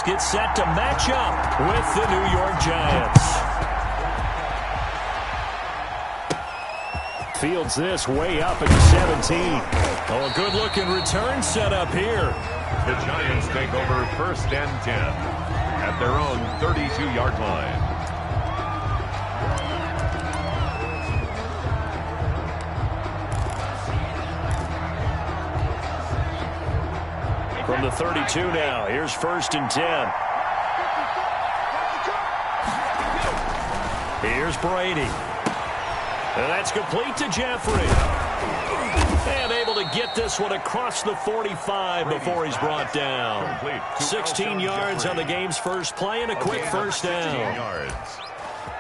Seahawks get set to match up with the New York Giants. Fields this way up at the 17. Oh, a good-looking return set up here. The Giants take over 1st and 10 at their own 32-yard line. From the 32 now, here's 1st and 10. Here's Brady. And that's complete to Jeffrey. And able to get this one across the 45 before he's brought down. 16 yards on the game's first play and a quick first down.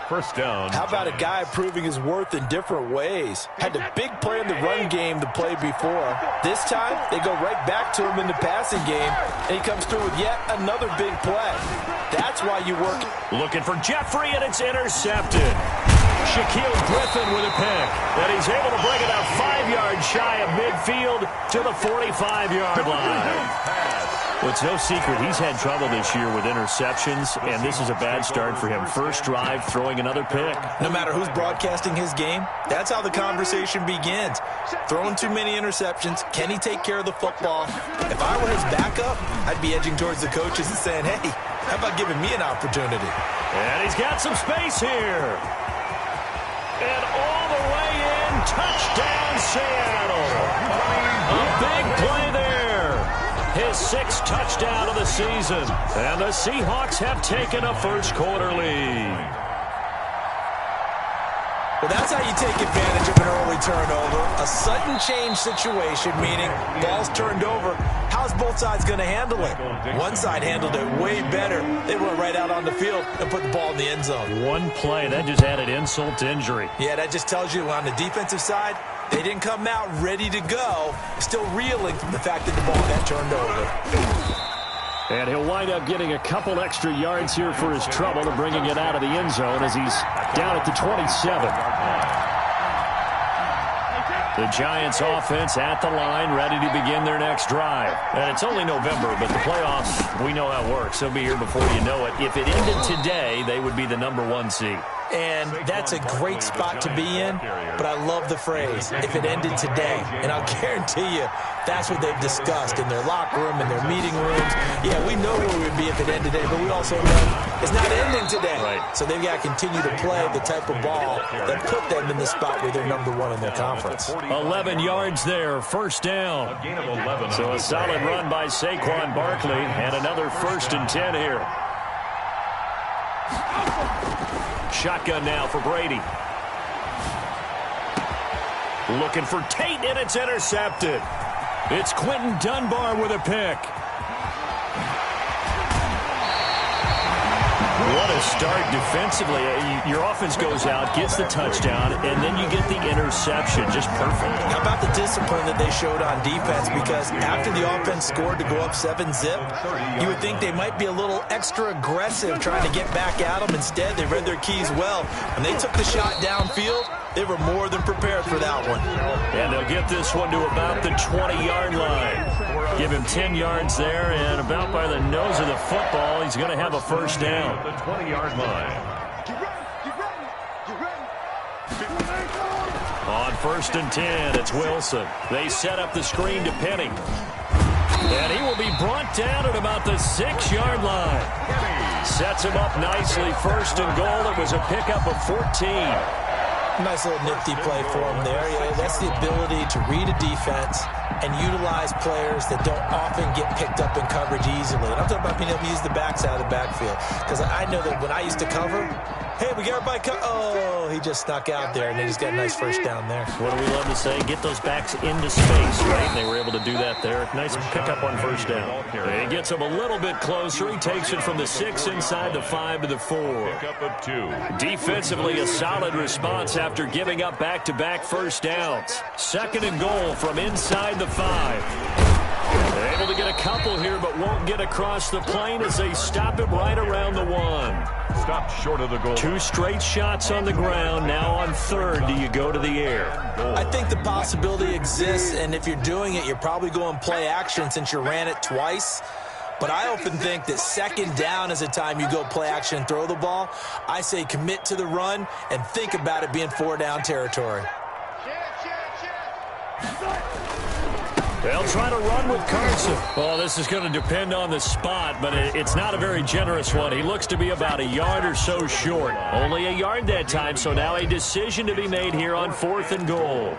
First down. How about a guy proving his worth in different ways? Had a big play in the run game the play before. This time, they go right back to him in the passing game, and he comes through with yet another big play. That's why you work. Looking for Jeffrey, and it's intercepted. Shaquille Griffin with a pick. And he's able to bring it out 5 yards shy of midfield to the 45-yard line. Well, it's no secret he's had trouble this year with interceptions, and this is a bad start for him. First drive, throwing another pick. No matter who's broadcasting his game, that's how the conversation begins. Throwing too many interceptions, can he take care of the football? If I were his backup, I'd be edging towards the coaches and saying, hey, how about giving me an opportunity? And he's got some space here. And all the way in, touchdown Seattle. A big play there. His 6th touchdown of the season. And the Seahawks have taken a first-quarter lead. Well, that's how you take advantage of an early turnover. A sudden change situation, meaning ball's turned over. How's both sides going to handle it? One side handled it way better. They went right out on the field and put the ball in the end zone. One play, that just added insult to injury. Yeah, that just tells you on the defensive side, they didn't come out ready to go, still reeling from the fact that the ball got turned over. And he'll wind up getting a couple extra yards here for his trouble and bringing it out of the end zone as he's down at the 27. The Giants offense at the line, ready to begin their next drive. And it's only November, but the playoffs, we know how it works. They'll be here before you know it. If it ended today, they would be the #1 seed. And that's a great spot to be in, but I love the phrase, if it ended today. And I'll guarantee you, that's what they've discussed in their locker room, in their meeting rooms. Yeah, we know where we would be if it ended today, but we also know it's not ending today. Right. So they've got to continue to play the type of ball that put them in the spot where they're #1 in their conference. 11 yards there, first down. So a solid run by Saquon Barkley, and another 1st and 10 here. Shotgun now for Brady. Looking for Tate, and it's intercepted. It's Quentin Dunbar with a pick. What a start defensively. Your offense goes out, gets the touchdown, and then you get the interception. Just perfect. How about the discipline that they showed on defense? Because after the offense scored to go up 7-zip, you would think they might be a little extra aggressive trying to get back at them. Instead, they read their keys well. When they took the shot downfield, they were more than prepared for that one. And they'll get this one to about the 20-yard line. Give him 10 yards there, and about by the nose of the football, he's going to have a first down. The 20-yard line. On 1st and 10, it's Wilson. They set up the screen to Penny. And he will be brought down at about the 6-yard line. Sets him up nicely. 1st and goal. It was a pickup of 14. Nice little nifty play for him there. Yeah, that's the ability to read a defense and utilize players that don't often get picked up in coverage easily. And I'm talking about being able to use the backside of the backfield. Because I know that when I used to cover, hey, we got everybody oh, he just snuck out there, and they just got a nice first down there. What do we love to say? Get those backs into space, right? And they were able to do that there. Nice pickup on first down. He gets him a little bit closer. He takes it from the 6 inside the 5 to the 4. Pickup of 2. Defensively, a solid response after giving up back-to-back first downs. 2nd and goal from inside the 5. They're able to get a couple here, but won't get across the plane as they stop him right around the 1. Stopped short of the goal. 2 straight shots on the ground. Now on 3rd, do you go to the air? I think the possibility exists, and if you're doing it, you're probably going play action since you ran it twice. But I often think that second down is a time you go play action and throw the ball. I say commit to the run and think about it being 4-down territory. They'll try to run with Carson. Well, this is going to depend on the spot, but it's not a very generous one. He looks to be about a yard or so short. Only a yard that time, so now a decision to be made here on 4th and goal.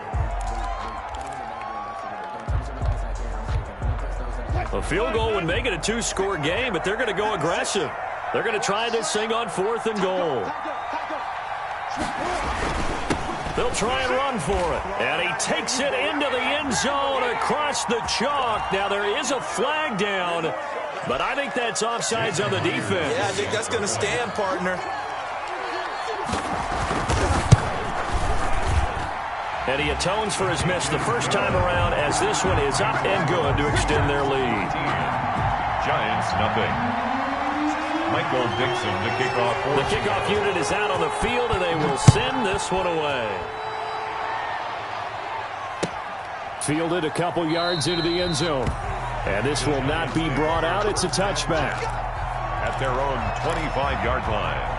A field goal would make it a 2-score game, but they're going to go aggressive. They're going to try this thing on 4th and goal. They'll try and run for it. And he takes it into the end zone across the chalk. Now, there is a flag down, but I think that's offsides on the defense. Yeah, I think that's going to stand, partner. And he atones for his miss the first time around as this one is up and good to extend their lead. Giants, nothing. Michael Dixon to kick off. The kickoff unit is out on the field, and they will send this one away. Fielded a couple yards into the end zone. And this will not be brought out. It's a touchback. At their own 25-yard line.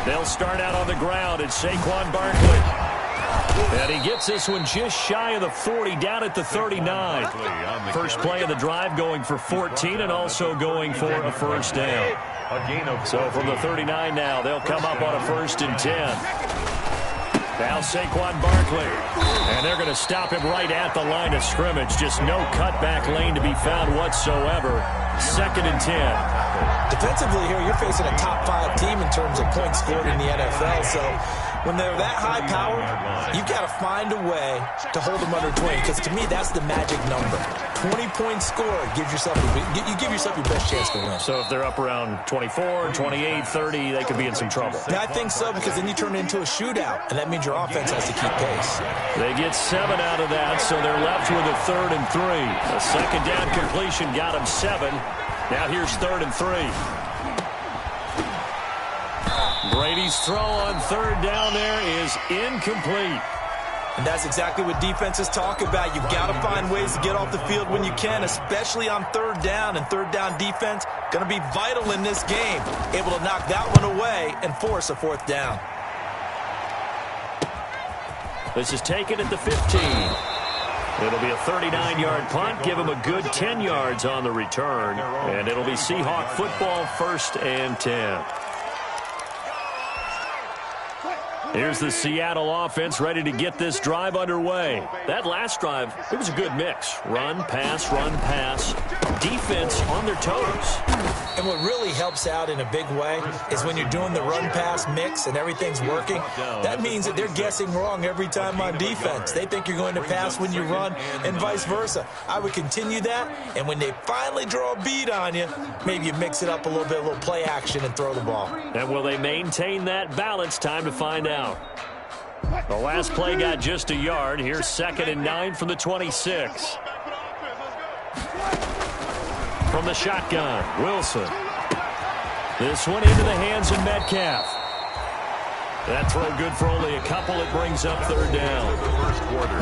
They'll start out on the ground. It's Saquon Barkley. And he gets this one just shy of the 40, down at the 39. First play of the drive going for 14 and also going for a first down. So from the 39 now, they'll come up on a 1st and 10. Now Saquon Barkley. And they're going to stop him right at the line of scrimmage. Just no cutback lane to be found whatsoever. 2nd and 10. Defensively here, you're facing a top 5 team in terms of points scored in the NFL. So when they're that high powered, you've got to find a way to hold them under 20. Because to me, that's the magic number. 20 points scored gives yourself you give yourself your best chance to win. So if they're up around 24, 28, 30, they could be in some trouble. Yeah, I think so, because then you turn it into a shootout, and that means your offense has to keep pace. They get 7 out of that, so they're left with a 3rd and 3. A second down completion got them 7. Now here's 3rd and 3. Brady's throw on 3rd down there is incomplete. And that's exactly what defenses talk about. You've got to find ways to get off the field when you can, especially on 3rd down. And 3rd down defense going to be vital in this game. Able to knock that one away and force a 4th down. This is taken at the 15. It'll be a 39-yard punt. Give him a good 10 yards on the return. And it'll be Seahawk football, 1st and 10. Here's the Seattle offense ready to get this drive underway. That last drive, it was a good mix. Run, pass, defense on their toes. And what really helps out in a big way is when you're doing the run-pass mix and everything's working, that means that they're guessing wrong every time on defense. They think you're going to pass when you run and vice versa. I would continue that, and when they finally draw a beat on you, maybe you mix it up a little bit, a little play action, and throw the ball. And will they maintain that balance? Time to find out. The last play got just a yard. Here's 2nd and 9 from the 26. From the shotgun, Wilson. This one into the hands of Metcalf. That throw good for only a couple. It brings up 3rd down.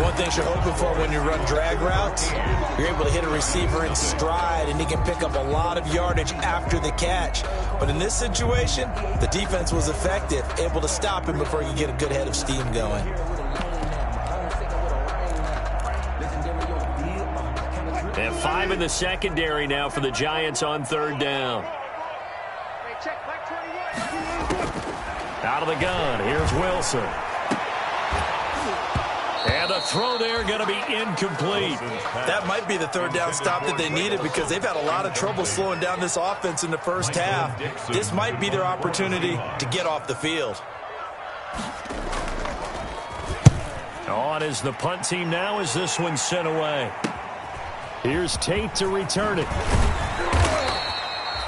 One thing you're hoping for when you run drag routes, you're able to hit a receiver in stride, and he can pick up a lot of yardage after the catch. But in this situation, the defense was effective, able to stop him before he could get a good head of steam going. And 5 in the secondary now for the Giants on 3rd down. Out of the gun, here's Wilson. And the throw there going to be incomplete. That might be the 3rd down stop that they needed, because they've had a lot of trouble slowing down this offense in the first half. This might be their opportunity to get off the field. On is the punt team now as this one's sent away. Here's Tate to return it.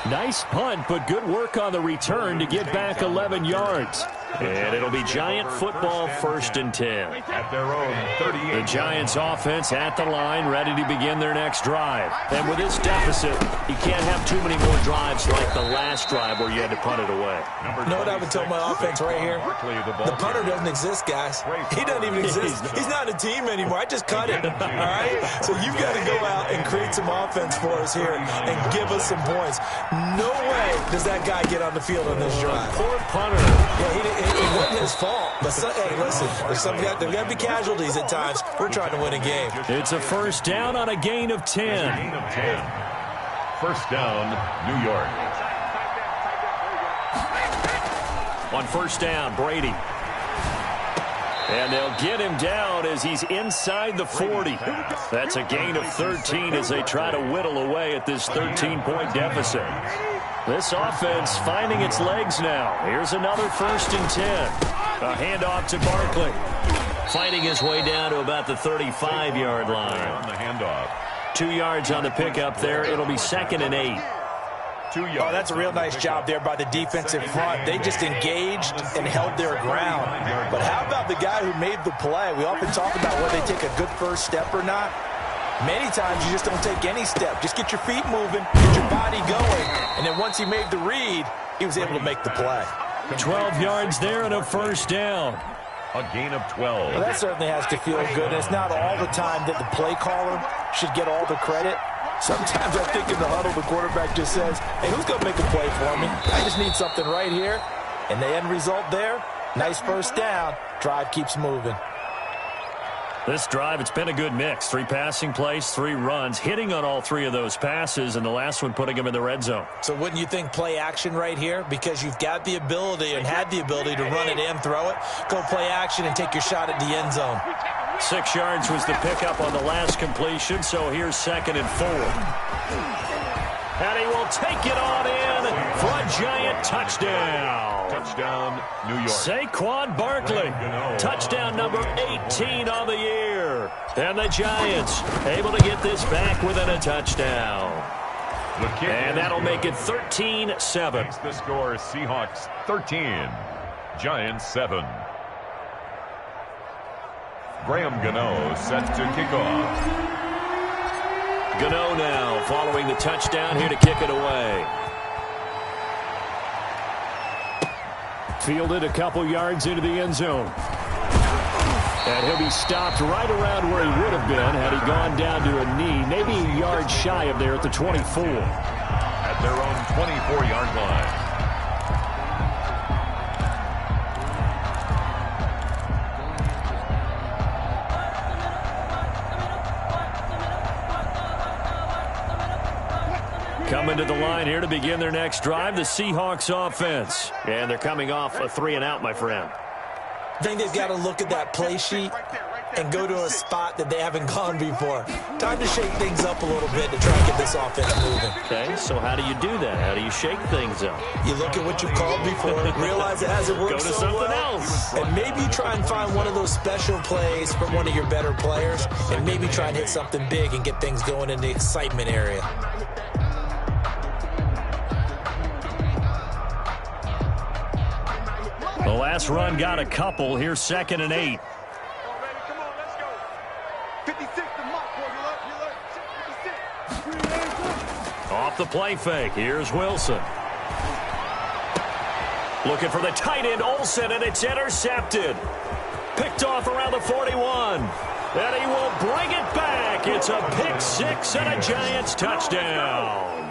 Nice punt, but good work on the return to get back 11 yards. And it'll be Giant football, 1st and 10. At their own 38. The Giants offense at the line, ready to begin their next drive. And with this deficit, you can't have too many more drives like the last drive where you had to punt it away. You know what I would tell my offense right here? The punter doesn't exist, guys. He doesn't even exist. He's not a team anymore. I just cut it, all right? So you've got to go out and create some offense for us here and give us some points. No way does that guy get on the field on this drive. Poor punter. Yeah, it wasn't his fault. But, hey, listen, there's got to be casualties at times. We're trying to win a game. It's a 1st down on a gain of 10. Gain of 10. 1st down, New York. On 1st down, Brady. And they'll get him down as he's inside the 40. That's a gain of 13 as they try to whittle away at this 13-point deficit. This offense finding its legs now. Here's another 1st and 10. A handoff to Barkley. Fighting his way down to about the 35-yard line. On the handoff. 2 yards on the pickup there. It'll be 2nd and 8. 2 yards. Oh, that's a real nice job there by the defensive front. They just engaged and held their ground. But how about the guy who made the play? We often talk about whether they take a good first step or not. Many times you just don't take any step. Just get your feet moving, get your body going, and then once he made the read, he was able to make the play. 12 yards there and a 1st down. A gain of 12. Well, that certainly has to feel good. And it's not all the time that the play caller should get all the credit. Sometimes I think in the huddle, the quarterback just says, hey, who's going to make a play for me? I just need something right here. And the end result there, nice 1st down. Drive keeps moving. This drive, it's been a good mix. 3 passing plays, 3 runs, hitting on all 3 of those passes, and the last one putting him in the red zone. So wouldn't you think play action right here? Because you've got the ability and had the ability to run it and throw it. Go play action and take your shot at the end zone. 6 yards was the pickup on the last completion, so here's 2nd and 4. And he will take it on in for a Giant touchdown. Touchdown, New York. Saquon Barkley. Touchdown number 18 on the year. And the Giants able to get this back within a touchdown. And that'll make it 13-7. The score, Seahawks 13, Giants 7. Graham Gano set to kick off. Gano now following the touchdown here to kick it away. Fielded a couple yards into the end zone. And he'll be stopped right around where he would have been had he gone down to a knee, maybe a yard shy of there at the 24. At their own 24-yard line. Coming to the line here to begin their next drive, the Seahawks offense. And they're coming off a 3-and-out, my friend. I think they've got to look at that play sheet and go to a spot that they haven't gone before. Time to shake things up a little bit to try and get this offense moving. Okay, so how do you do that? How do you shake things up? You look at what you've called before, realize it hasn't worked Go to so something well, else. and maybe try and find one of those special plays from one of your better players, and maybe try and hit something big and get things going in the excitement area. The last run got a couple. Here's 2nd and 8. Off the play fake. Here's Wilson. Looking for the tight end, Olsen, and it's intercepted. Picked off around the 41. And he will bring it back. It's a pick 6 and a Giants touchdown.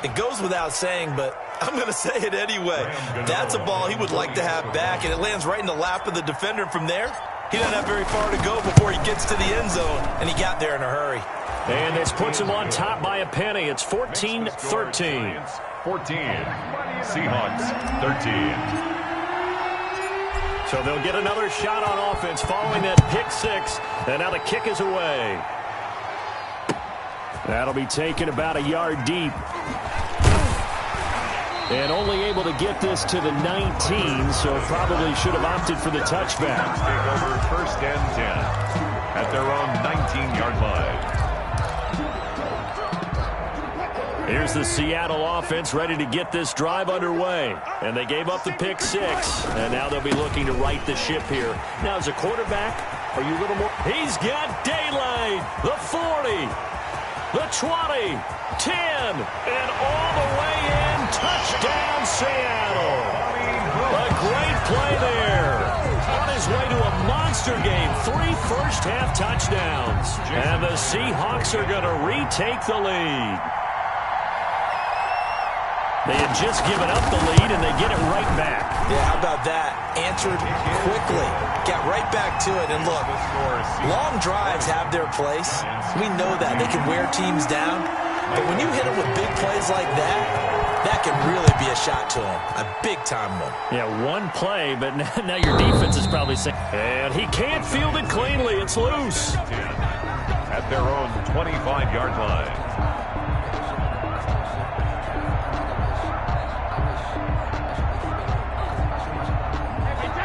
It goes without saying, but I'm going to say it anyway. That's a ball he would like to have back, and it lands right in the lap of the defender. From there, he doesn't have very far to go before he gets to the end zone, and he got there in a hurry. And this puts him on top by a penny. It's 14-13. 14. Seahawks 13. So they'll get another shot on offense following that pick 6. And now the kick is away. That'll be taken about a yard deep. And only able to get this to the 19, so probably should have opted for the touchback. Take over 1st and 10 at their own 19-yard line. Here's the Seattle offense ready to get this drive underway. And they gave up the pick 6. And now they'll be looking to right the ship here. Now, as a quarterback, are you a little more? He's got daylight. The 40. The 20. 10. And all the way in. Touchdown, Seattle. A great play there. On his way to a monster game. 3 first-half touchdowns. And the Seahawks are going to retake the lead. They had just given up the lead, and they get it right back. Yeah, how about that? Answered quickly. Got right back to it. And look, long drives have their place. We know that. They can wear teams down. But when you hit them with big plays like that, that can really be a shot to them. A big-time one. Yeah, one play, but now your defense is probably saying, and he can't field it cleanly. It's loose. At their own 25-yard line.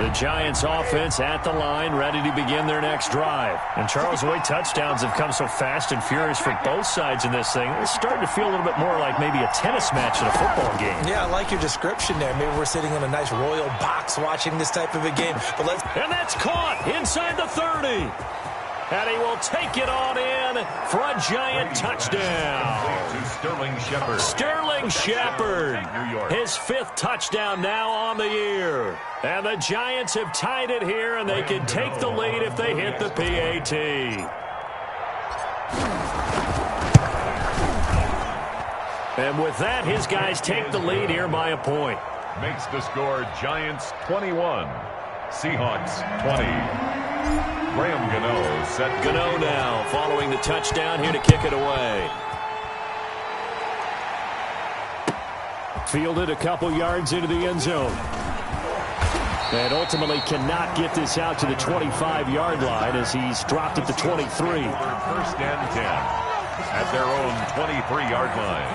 The Giants offense at the line, ready to begin their next drive. And Charles, the way touchdowns have come so fast and furious for both sides in this thing, it's starting to feel a little bit more like maybe a tennis match in a football game. Yeah, I like your description there. Maybe we're sitting in a nice royal box watching this type of a game. And that's caught inside the 30. And he will take it on in for a Giant touchdown. To Sterling Shepard. Sterling Shepard. His 5th touchdown now on the year. And the Giants have tied it here, and they can take the lead if they hit the PAT. And with that, his guys take the lead here by a point. Makes the score Giants 21, Seahawks 20. Graham Gano set. Gano now following the touchdown here to kick it away. Fielded a couple yards into the end zone. And ultimately cannot get this out to the 25-yard line as he's dropped at the 23. First and 10 at their own 23-yard line.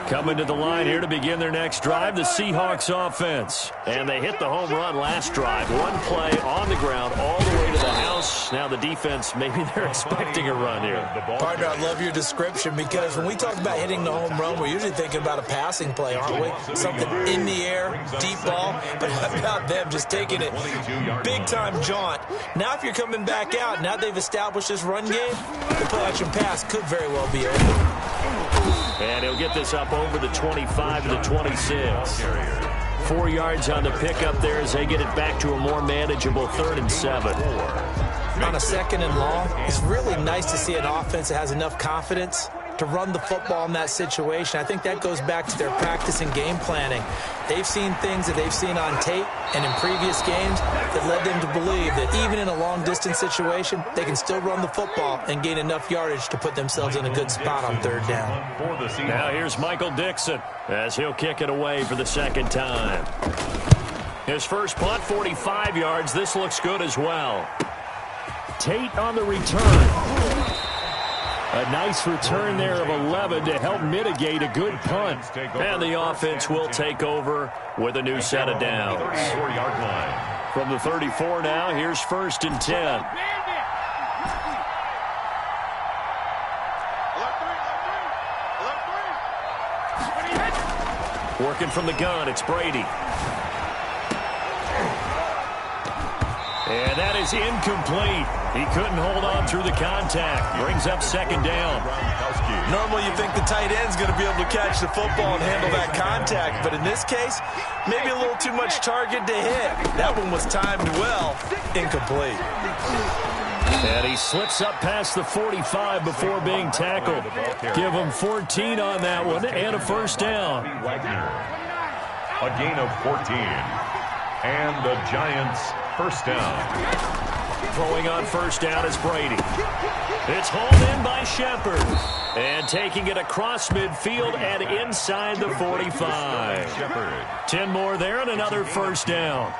Coming to the line here to begin their next drive, the Seahawks offense. And they hit the home run last drive. One play on the ground all the way to the house. Now the defense, maybe they're expecting a run here. Partner, I love your description because when we talk about hitting the home run, we're usually thinking about a passing play, aren't we? Something in the air, deep ball. But how about them just taking it big-time jaunt? Now if you're coming back out, now they've established this run game, the play-action pass could very well be over. And he'll get this up over the 25 to the 26. 4 yards on the pickup there as they get it back to a more manageable 3rd and 7. On a 2nd and long, it's really nice to see an offense that has enough confidence to run the football in that situation. I think that goes back to their practice and game planning. They've seen things that they've seen on tape and in previous games that led them to believe that even in a long-distance situation, they can still run the football and gain enough yardage to put themselves in a good spot on 3rd down. Now here's Michael Dixon as he'll kick it away for the 2nd time. His first punt, 45 yards. This looks good as well. Tate on the return. A nice return there of 11 to help mitigate a good punt. And the offense will take over with a new set of downs. From the 34 now, here's 1st and 10. Working from the gun, it's Brady. And that is incomplete. He couldn't hold on through the contact. Brings up 2nd down. Normally you think the tight end's going to be able to catch the football and handle that contact, but in this case, maybe a little too much target to hit. That one was timed well. Incomplete. And he slips up past the 45 before being tackled. Give him 14 on that one and a 1st down. A gain of 14. And the Giants 1st down. Throwing on 1st down is Brady. It's hauled in by Shepard. And taking it across midfield and inside the 45. 10 more there and another 1st down.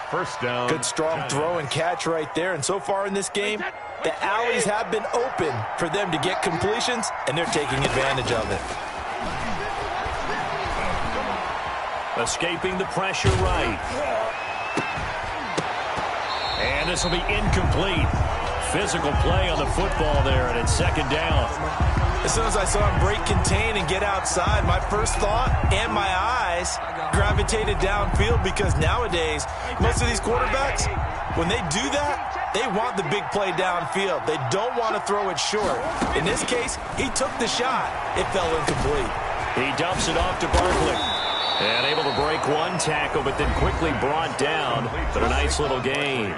1st down. Good strong throw and catch right there. And so far in this game, the alleys have been open for them to get completions, and they're taking advantage of it. Escaping the pressure right. And this will be incomplete. physical play on the football there, and it's second down. As soon as I saw him break contain and get outside, my first thought and my eyes gravitated downfield, because nowadays, most of these quarterbacks, when they do that, they want the big play downfield. They don't want to throw it short. In this case, he took the shot. It fell incomplete. He dumps it off to Barkley. And able to break one tackle, but then quickly brought down. But a nice little gain.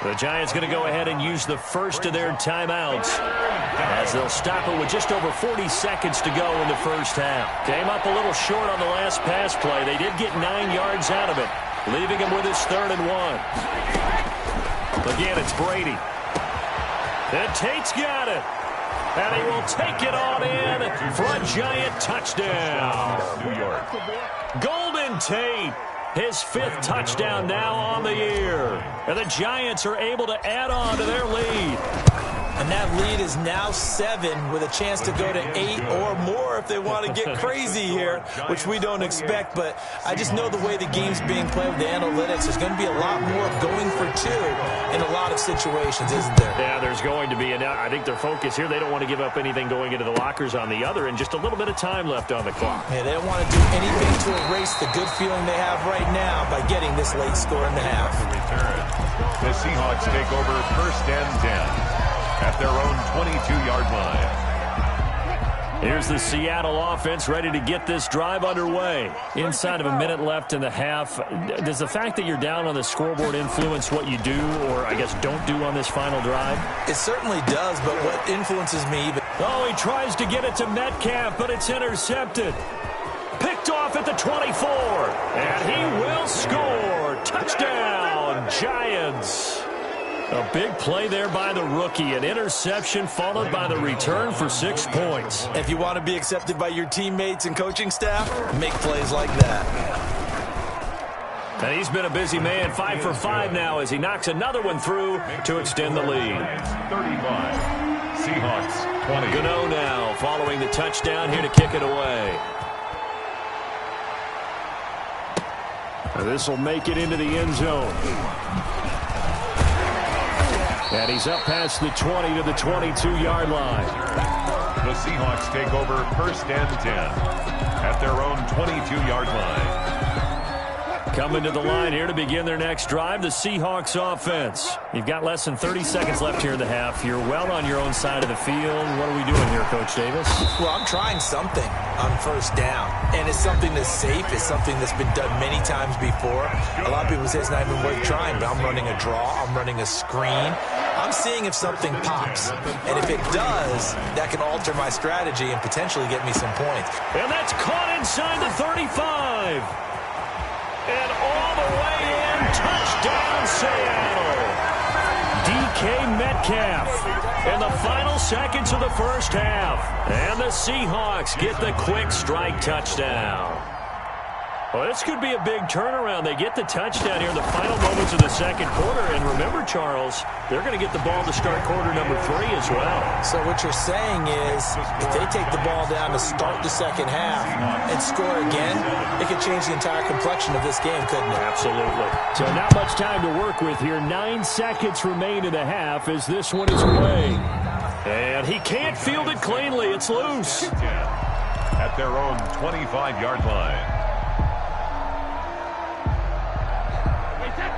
The Giants going to go ahead and use the first of their timeouts, as they'll stop it with just over 40 seconds to go in the first half. Came up a little short on the last pass play. They did get 9 yards out of it, leaving him with his 3rd and 1. Again, it's Brady. And Tate's got it. And he will take it on in for a Giant touchdown. New York. Golden Tate, his 5th touchdown now on the year. And the Giants are able to add on to their lead. And that lead is now 7, with a chance to go to 8 or more if they want to get crazy here, which we don't expect. But I just know the way the game's being played with the analytics, there's going to be a lot more going for 2 in a lot of situations, isn't there? Yeah, there's going to be. And I think their focus here, they don't want to give up anything going into the lockers on the other, and just a little bit of time left on the clock. Yeah, they don't want to do anything to erase the good feeling they have right now by getting this late score in the half. The Seahawks take over 1st and 10. At their own 22-yard line. Here's the Seattle offense ready to get this drive underway. Inside of a minute left in the half. Does the fact that you're down on the scoreboard influence what you do, or I guess don't do on this final drive? It certainly does, but what influences me... Oh, he tries to get it to Metcalf, but it's intercepted. Picked off at the 24. And he will score. Touchdown, Giants. A big play there by the rookie. An interception followed by the return for 6 points. If you want to be accepted by your teammates and coaching staff, make plays like that. And he's been a busy man. 5 for 5 now as he knocks another one through to extend the lead. 35. Seahawks 20. Gano now following the touchdown here to kick it away. This will make it into the end zone. And he's up past the 20 to the 22-yard line. The Seahawks take over 1st and 10 at their own 22-yard line. Coming to the line here to begin their next drive, the Seahawks offense. You've got less than 30 seconds left here in the half. You're well on your own side of the field. What are we doing here, Coach Davis? Well, I'm trying something on 1st down. And it's something that's safe. It's something that's been done many times before. A lot of people say it's not even worth trying, but I'm running a draw. I'm running a screen. I'm seeing if something pops. And if it does, that can alter my strategy and potentially get me some points. And that's caught inside the 35. And all the way in, touchdown Seattle. DK Metcalf in the final seconds of the first half. And the Seahawks get the quick strike touchdown. Well, this could be a big turnaround. They get the touchdown here in the final moments of the second quarter. And remember, Charles, they're going to get the ball to start quarter number 3 as well. So what you're saying is if they take the ball down to start the second half and score again, it could change the entire complexion of this game, couldn't it? Absolutely. So not much time to work with here. 9 seconds remain in the half as this one is away. And he can't field it cleanly. It's loose. At their own 25-yard line.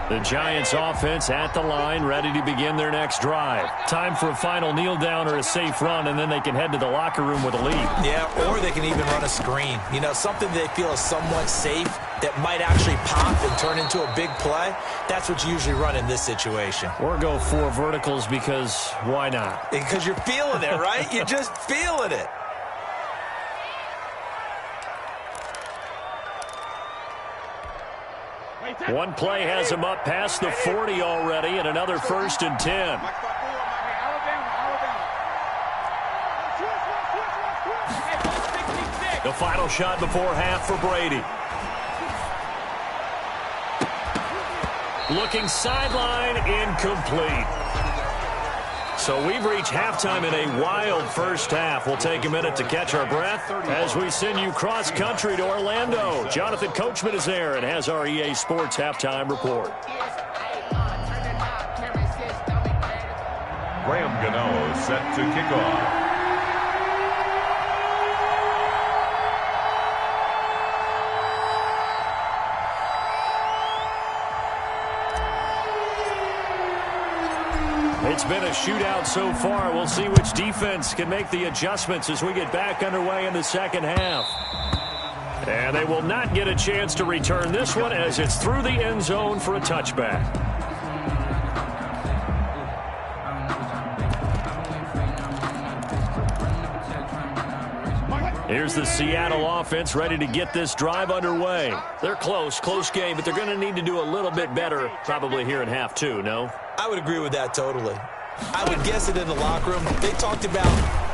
The Giants offense at the line, ready to begin their next drive. Time for a final kneel down or a safe run, and then they can head to the locker room with a lead. Yeah, or they can even run a screen. You know, something they feel is somewhat safe that might actually pop and turn into a big play. That's what you usually run in this situation. Or go 4 verticals because why not? Because you're feeling it, right? You're just feeling it. One play has him up past the 40 already, and another 1st and 10. The final shot before half for Brady. Looking sideline, incomplete. So we've reached halftime in a wild first half. We'll take a minute to catch our breath as we send you cross-country to Orlando. Jonathan Coachman is there and has our EA Sports halftime report. set to kick off. It's been a shootout so far. We'll see which defense can make the adjustments as we get back underway in the second half. And they will not get a chance to return this one as it's through the end zone for a touchback. Here's the Seattle offense ready to get this drive underway. They're close game, but they're going to need to do a little bit better probably here in half two, no? I would agree with that totally. I would guess it in the locker room. They talked about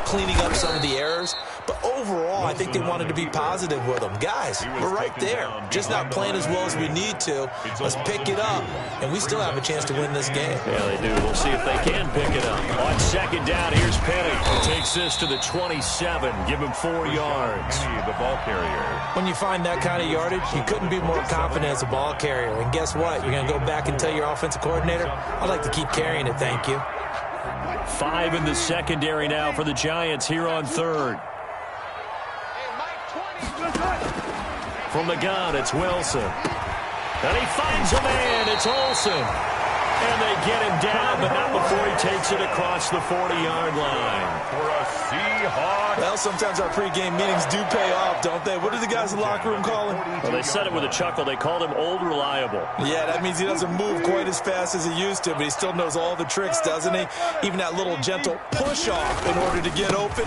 cleaning up some of the errors, but overall, I think they wanted to be positive with them. Guys, we're right there. Just not playing as well as we need to. Let's pick it up, and we still have a chance to win this game. Yeah, they do. We'll see if they can pick it up. On second down, here's Penny. Takes this to the 27. Give him 4 yards. Penny, the ball carrier. When you find that kind of yardage, you couldn't be more confident as a ball carrier. And guess what? You're going to go back and tell your offensive coordinator, I'd like to keep carrying it, thank you. 5 in the secondary now for the Giants here on third. From the gun, it's Wilson. And he finds a man. It's Olsen. And they get him down, but not before he takes it across the 40-yard line. For a Seahawks. Well, sometimes our pregame meetings do pay off, don't they? What do the guys in the locker room call him? Well, they said it with a chuckle. They called him Old Reliable. Yeah, that means he doesn't move quite as fast as he used to, but he still knows all the tricks, doesn't he? Even that little gentle push-off in order to get open.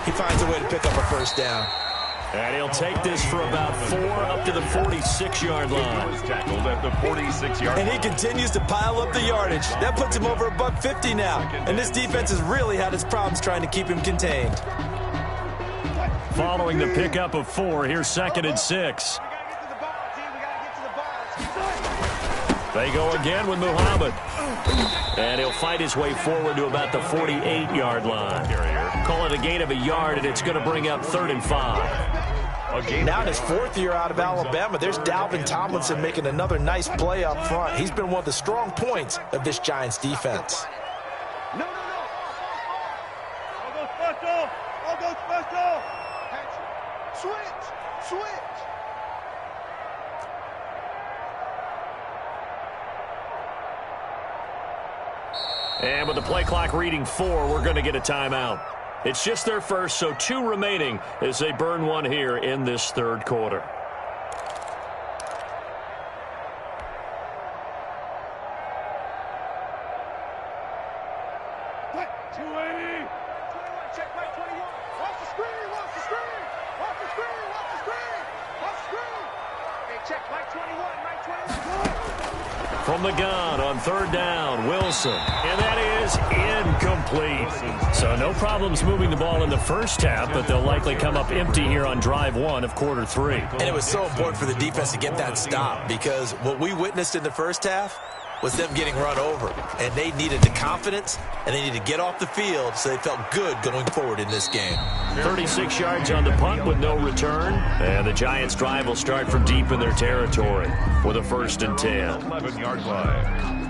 He finds a way to pick up a first down. And he'll take this for about 4 up to the 46-yard line. He was tackled at the 46-yard line. And he continues to pile up the yardage. That puts him over $150 now. And this defense has really had its problems trying to keep him contained. Following the pickup of 4, here's 2nd and 6. They go again with Muhammad. And he'll fight his way forward to about the 48-yard line. Call it a gain of a yard, and it's going to bring up 3rd and 5. Now in his 4th year out of Alabama, there's Dalvin Tomlinson making another nice play up front. He's been one of the strong points of this Giants defense. No. I'll go special. Switch. And with the play clock reading 4, we're going to get a timeout. It's just their first, so 2 remaining as they burn one here in this 3rd quarter. Check right 21. Watch the screen. Watch the screen. Hey, check right 21. From the gun on 3rd down, Wilson. And that is incomplete. So no problems moving the ball in the first half, but they'll likely come up empty here on drive 1 of quarter 3. And it was so important for the defense to get that stop because what we witnessed in the first half was them getting run over. And they needed the confidence, and they needed to get off the field so they felt good going forward in this game. 36 yards on the punt with no return. And the Giants' drive will start from deep in their territory with a 1st and 10. 11-yard line.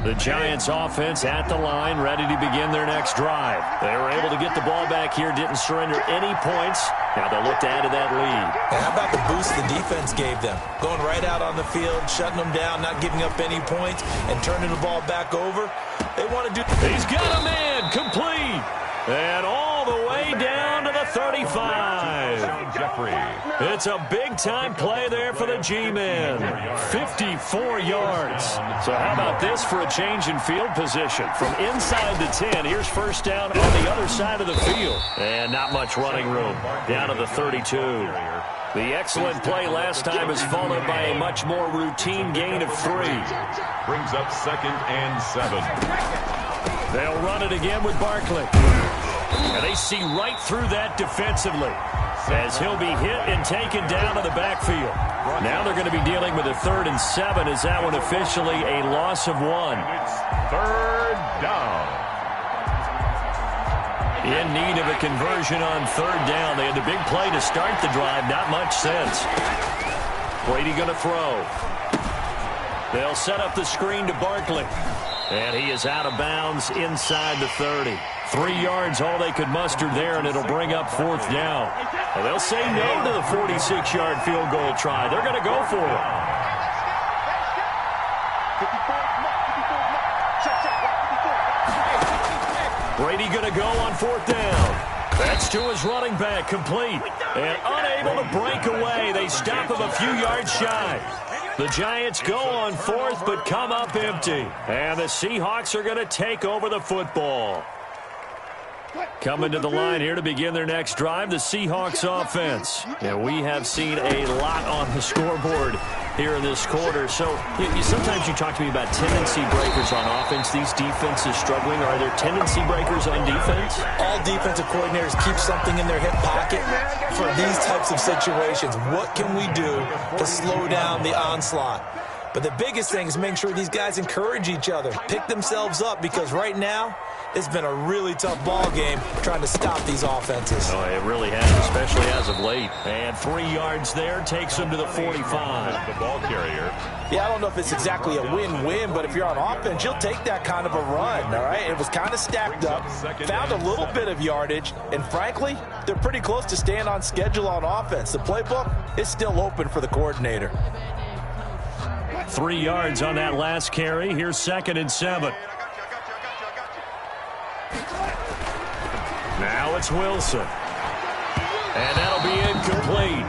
The Giants' offense at the line, ready to begin their next drive. They were able to get the ball back here, didn't surrender any points. Now they'll look to add to that lead. And how about the boost the defense gave them? Going right out on the field, shutting them down, not giving up any points, and turning the ball back over. They want to do... He's got a man, complete. And all the way down to the 35. Jeffrey. It's a big-time play there for the G-men. 54 yards. So how about this for a change in field position? From inside the 10, here's 1st down on the other side of the field. And not much running room. Down to the 32. The excellent play last time is followed by a much more routine gain of 3. Brings up 2nd and 7. They'll run it again with Barkley. And they see right through that defensively as he'll be hit and taken down to the backfield. Now they're going to be dealing with a 3rd and 7 as that one officially a loss of 1. It's 3rd down. In need of a conversion on 3rd down. They had the big play to start the drive. Not much sense. Brady going to throw. They'll set up the screen to Barkley. And he is out of bounds inside the 30. 3 yards, all they could muster there, and it'll bring up 4th down. Well, they'll say no to the 46-yard field goal try. They're going to go for it. Brady going to go on 4th down. That's to his running back, complete. And unable to break away. They stop him a few yards shy. The Giants go on 4th, but come up empty. And the Seahawks are going to take over the football. Coming to the line here to begin their next drive, the Seahawks offense. And we have seen a lot on the scoreboard here in this quarter. So sometimes you talk to me about tendency breakers on offense. These defenses struggling. Are there tendency breakers on defense? All defensive coordinators keep something in their hip pocket for these types of situations. What can we do to slow down the onslaught? But the biggest thing is making sure these guys encourage each other, pick themselves up, because right now it's been a really tough ball game trying to stop these offenses. Oh, it really has, especially as of late. And 3 yards there takes them to the 45. The ball carrier. Yeah, I don't know if it's exactly a win-win, but if you're on offense, you'll take that kind of a run, all right? It was kind of stacked up, found a little bit of yardage, and frankly, they're pretty close to staying on schedule on offense. The playbook is still open for the coordinator. 3 yards on that last carry. Here's 2nd and 7. Now it's Wilson. And that'll be incomplete.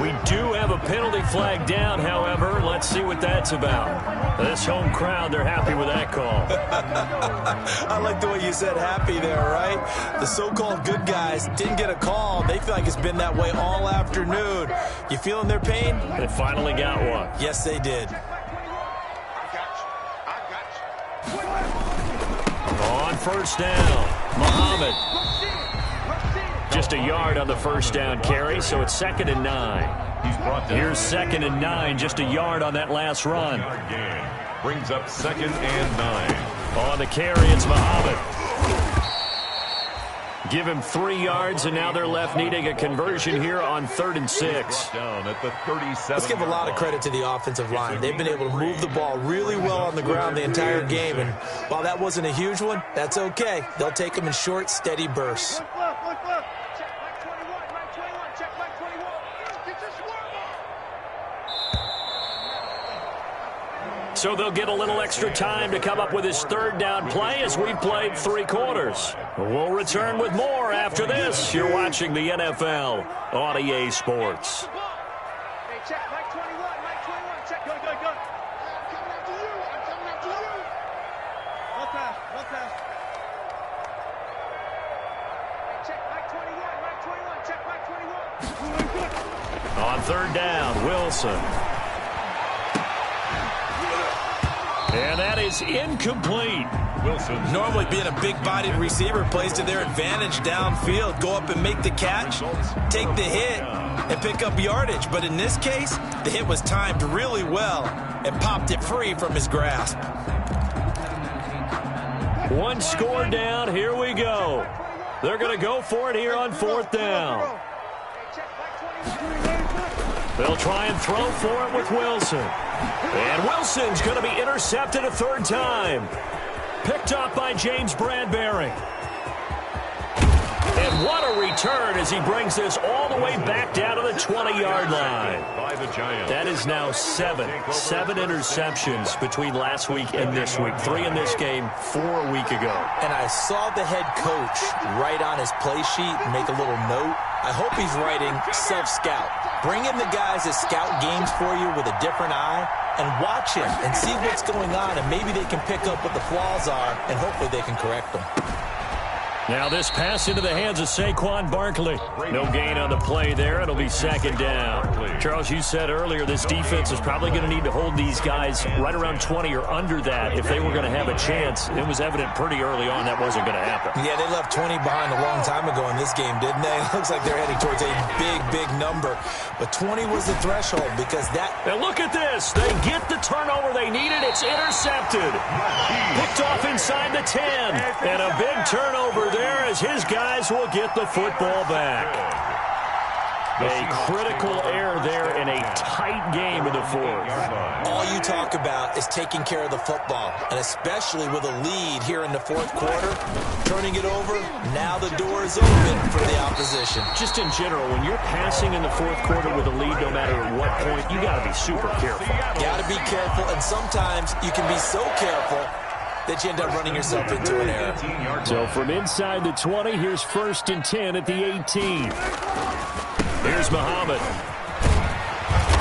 We do have a penalty flag down, however. Let's see what that's about. This home crowd, they're happy with that call. I like the way you said happy there, right? The so-called good guys didn't get a call. They feel like it's been that way all afternoon. You feeling their pain? They finally got one. Yes, they did. On 1st down, Muhammad. Just a yard on the 1st down carry, so it's 2nd and 9. Here's 2nd and 9, just a yard on that last run. Brings up 2nd and 9. On the carry, it's Muhammad. Give him 3 yards, and now they're left needing a conversion here on 3rd and 6. Down at the 37. Let's give a lot of credit to the offensive line. They've been able to move the ball really well on the ground the entire game, and while that wasn't a huge one, that's okay. They'll take them in short, steady bursts. So they'll get a little extra time to come up with his 3rd down play as we've played 3 quarters. We'll return with more after this. You're watching the NFL on EA Sports. Hey, check, Mike 21, check, go. I'm coming after you. One pass. Hey, check, Mike 21, check, Mike 21. On 3rd down, Wilson. And that is incomplete. Wilson. Normally being a big-bodied receiver plays to their advantage downfield. Go up and make the catch, take the hit, and pick up yardage. But in this case, the hit was timed really well and popped it free from his grasp. 1 score down. Here we go. They're going to go for it here on 4th down. They'll try and throw for it with Wilson. And Wilson's going to be intercepted a 3rd time. Picked up by James Bradbury. And what a return as he brings this all the way back down to the 20-yard line. By the Giants. That is now 7 interceptions between last week and this week. 3 in this game, 4 a week ago. And I saw the head coach write on his play sheet and make a little note. I hope he's writing self-scout. Bring in the guys that scout games for you with a different eye and watch him and see what's going on, and maybe they can pick up what the flaws are, and hopefully they can correct them. Now this pass into the hands of Saquon Barkley. No gain on the play there. It'll be 2nd down. Charles, you said earlier this defense is probably going to need to hold these guys right around 20 or under that if they were going to have a chance. It was evident pretty early on that wasn't going to happen. Yeah, they left 20 behind a long time ago in this game, didn't they? It looks like they're heading towards a big number. But 20 was the threshold because that... And look at this. They get the turnover they needed. It's intercepted. Picked off inside the 10. And a big turnover there as his guys will get the football back. A critical error there in a tight game in the fourth. All you talk about is taking care of the football, and especially with a lead here in the fourth quarter, turning it over, now the door is open for the opposition. Just in general, when you're passing in the fourth quarter with a lead, no matter at what point, you got to be super careful. Got to be careful, and sometimes you can be so careful that you end up running yourself into an error. So from inside the 20, here's 1st and 10 at the 18. Here's Muhammad.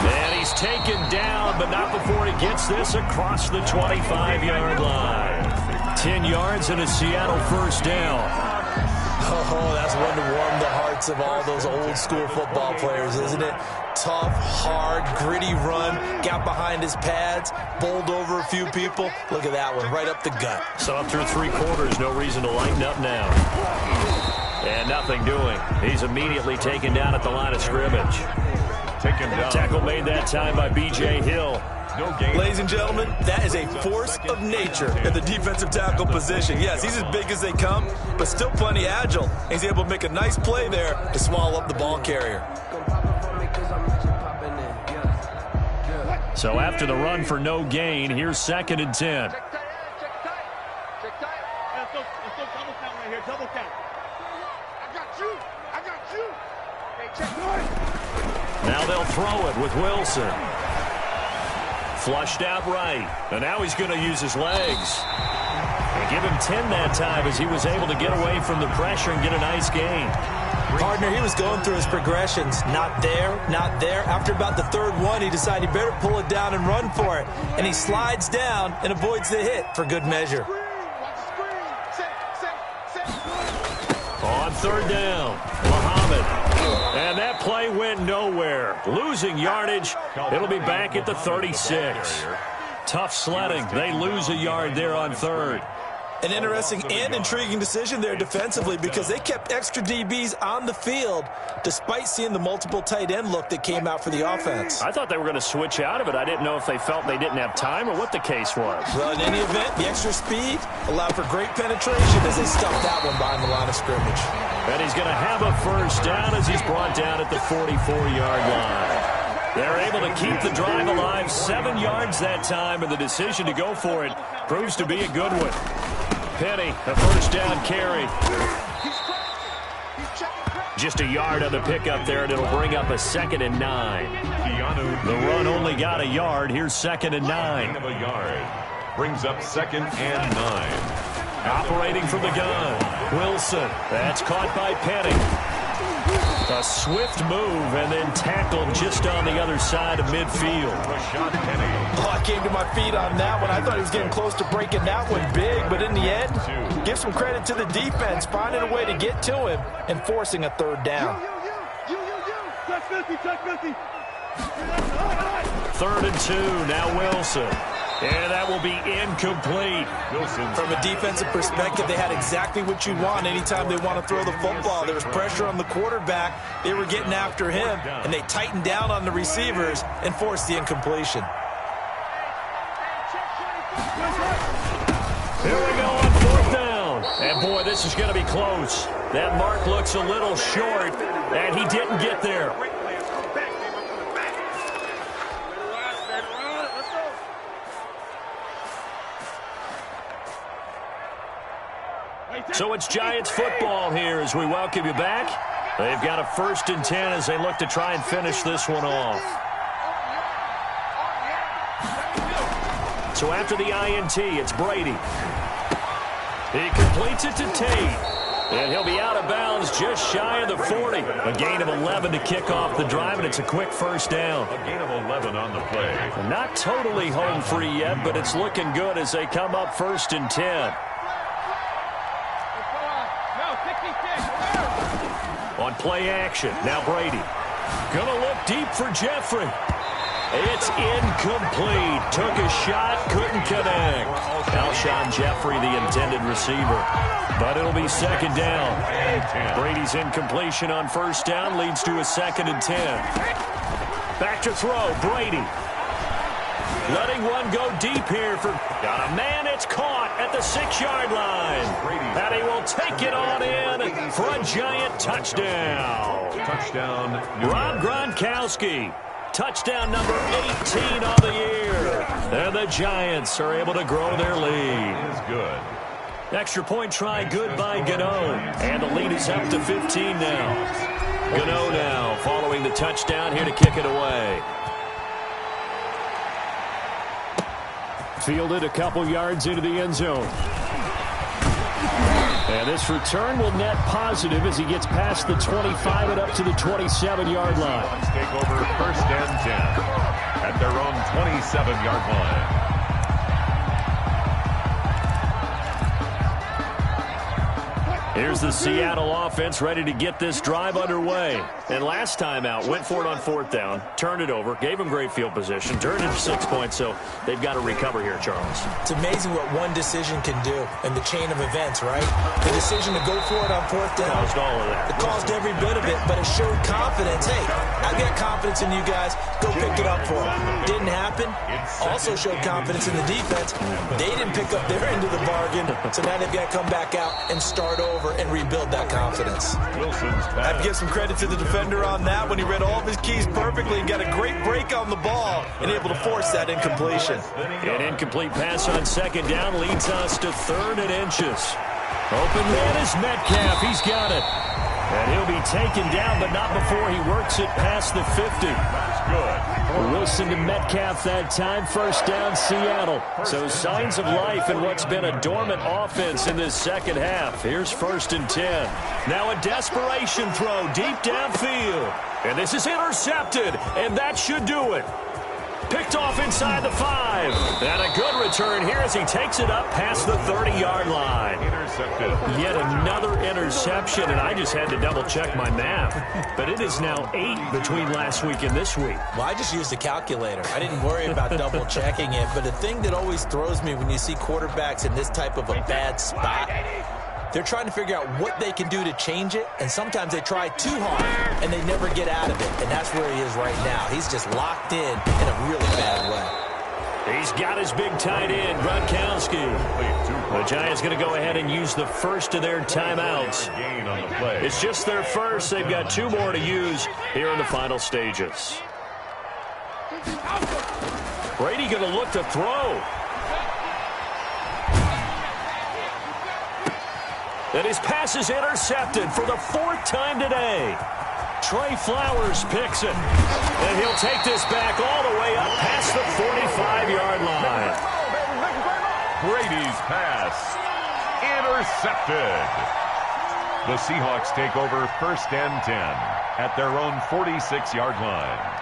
And he's taken down, but not before he gets this across the 25-yard line. 10 yards and a Seattle first down. Oh, that's one to warm the hearts of all those old-school football players, isn't it? Tough, hard, gritty run, got behind his pads, bowled over a few people. Look at that one, right up the gut. So up through 3 quarters, no reason to lighten up now. And nothing doing. He's immediately taken down at the line of scrimmage. Taken down. Tackle made that time by B.J. Hill. No gain. Ladies and gentlemen, that is a force of nature in the defensive tackle position. Yes, he's as big as they come, but still plenty agile. He's able to make a nice play there to swallow up the ball carrier. So after the run for no gain, here's 2nd and 10. Check tight. Check tight. Let's go double count right here. Double count. I got you. Hey, check tight. Now they'll throw it with Wilson. Flushed out right. And now he's going to use his legs. And give him 10 that time as he was able to get away from the pressure and get a nice gain. Partner, he was going through his progressions. Not there, not there. After about the 3rd one, he decided he better pull it down and run for it. And he slides down and avoids the hit for good measure. On 3rd down, Muhammad. And that play went nowhere. Losing yardage. It'll be back at the 36. Tough sledding. They lose a yard there on 3rd. An interesting and intriguing decision there defensively because they kept extra DBs on the field despite seeing the multiple tight end look that came out for the offense. I thought they were going to switch out of it. I didn't know if they felt they didn't have time or what the case was. Well, in any event, the extra speed allowed for great penetration as they stuffed that one behind the line of scrimmage. And he's going to have a first down as he's brought down at the 44-yard line. They're able to keep the drive alive, 7 yards that time, and the decision to go for it proves to be a good one. Penny, a first down carry. Just a yard on the pickup there, and it'll bring up a 2nd and 9. The run only got a yard. Here's 2nd and 9. A yard. Brings up 2nd and 9. Operating from the gun, Wilson. That's caught by Penny. A swift move and then tackled just on the other side of midfield. Rashad Penny. Oh, I came to my feet on that one. I thought he was getting close to breaking that one big, but in the end, give some credit to the defense, finding a way to get to him and forcing a 3rd down. You. Touch 50. 3rd and 2, now Wilson. And that will be incomplete. From a defensive perspective, they had exactly what you want anytime they want to throw the football. There was pressure on the quarterback. They were getting after him, and they tightened down on the receivers and forced the incompletion. Here we go on 4th down. And boy, this is going to be close. That mark looks a little short, and he didn't get there. So it's Giants football here as we welcome you back. They've got a 1st and 10 as they look to try and finish this one off. So after the INT, it's Brady. He completes it to Tate. And he'll be out of bounds just shy of the 40. A gain of 11 to kick off the drive, and it's a quick first down. A gain of 11 on the play. Not totally home free yet, but it's looking good as they come up 1st and 10. On play action, now Brady. Gonna look deep for Jeffrey. It's incomplete. Took a shot, couldn't connect. Alshon Jeffrey, the intended receiver. But it'll be 2nd down. Brady's incompletion on 1st down leads to a 2nd and 10. Back to throw, Brady. letting one go deep here for got a man. It's caught at the 6-yard line. And he will take it on in for a giant touchdown. Touchdown, Rob Gronkowski. Touchdown number 18 on the year. And the Giants are able to grow their lead. Is good. Extra point try good by Gano. And the lead is up to 15 now. Gano now following the touchdown here to kick it away. Fielded a couple yards into the end zone. And this return will net positive as he gets past the 25 and up to the 27-yard line. Let's take over first and 10 at their own 27-yard line. Here's the Seattle offense ready to get this drive underway. And last time out, went for it on 4th down, turned it over, gave them great field position, turned it to 6 points, so they've got to recover here, Charles. It's amazing what one decision can do in the chain of events, right? The decision to go for it on 4th down. Caused all of that. It caused every bit of it, but it showed confidence. Hey, I've got confidence in you guys. Go pick it up for them. Didn't happen. Also showed confidence in the defense. They didn't pick up their end of the bargain, so now they've got to come back out and start over and rebuild that confidence. I have to give some credit to the defender on that when he read all of his keys perfectly and got a great break on the ball and able to force that incompletion. An incomplete pass on 2nd down leads us to 3rd and inches. Open man is Metcalf. He's got it. And he'll be taken down, but not before he works it past the 50. That's good. Wilson to Metcalf that time. 1st down, Seattle. So signs of life in what's been a dormant offense in this second half. Here's 1st and 10. Now a desperation throw deep downfield. And this is intercepted, and that should do it. Picked off inside the 5. And a good return here as he takes it up past the 30-yard line. Intercepted. Yet another interception, and I just had to double-check my math. But it is now 8 between last week and this week. Well, I just used a calculator. I didn't worry about double-checking it. But the thing that always throws me when you see quarterbacks in this type of a bad spot, they're trying to figure out what they can do to change it, and sometimes they try too hard, and they never get out of it. And that's where he is right now. He's just locked in a really bad way. He's got his big tight end, Gronkowski. The Giants going to go ahead and use the first of their timeouts. It's just their first. They've got 2 more to use here in the final stages. Brady going to look to throw. And his pass is intercepted for the 4th time today. Trey Flowers picks it. And he'll take this back all the way up past the 45-yard line. Brady's pass. Intercepted. The Seahawks take over 1st and 10 at their own 46-yard line.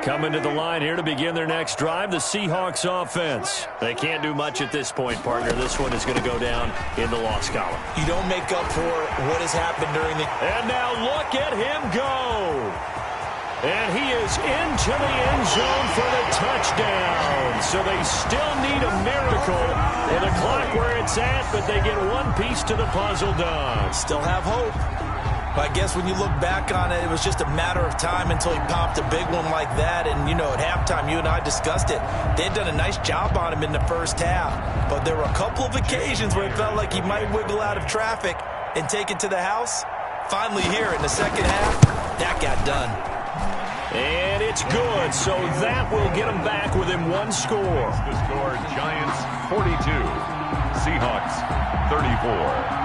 Coming to the line here to begin their next drive, the Seahawks offense. They can't do much at this point, partner. This one is going to go down in the loss column. You don't make up for what has happened during the... And now look at him go. And he is into the end zone for the touchdown. So they still need a miracle with the clock where it's at, but they get one piece to the puzzle done. Still have hope. But I guess when you look back on it, it was just a matter of time until he popped a big one like that. And, you know, at halftime, you and I discussed it. They had done a nice job on him in the first half. But there were a couple of occasions where it felt like he might wiggle out of traffic and take it to the house. Finally here in the second half, that got done. And it's good, so that will get him back within 1 score. The score, Giants 42, Seahawks 34.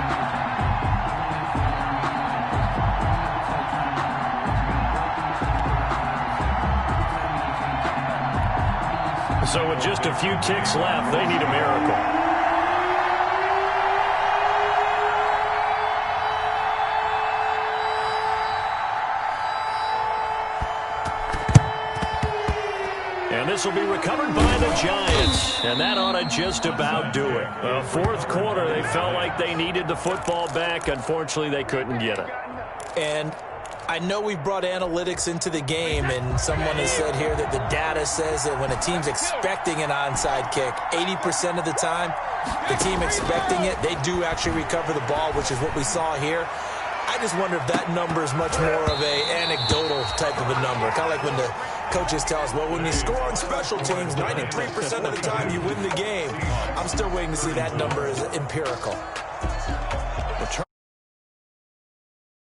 So with just a few ticks left, they need a miracle. And this will be recovered by the Giants. And that ought to just about do it. The 4th quarter, they felt like they needed the football back. Unfortunately, they couldn't get it. And I know we've brought analytics into the game, and someone has said here that the data says that when a team's expecting an onside kick, 80% of the time, the team expecting it, they do actually recover the ball, which is what we saw here. I just wonder if that number is much more of a anecdotal type of a number. Kind of like when the coaches tell us, well, when you score on special teams, 93% of the time you win the game. I'm still waiting to see that number as empirical.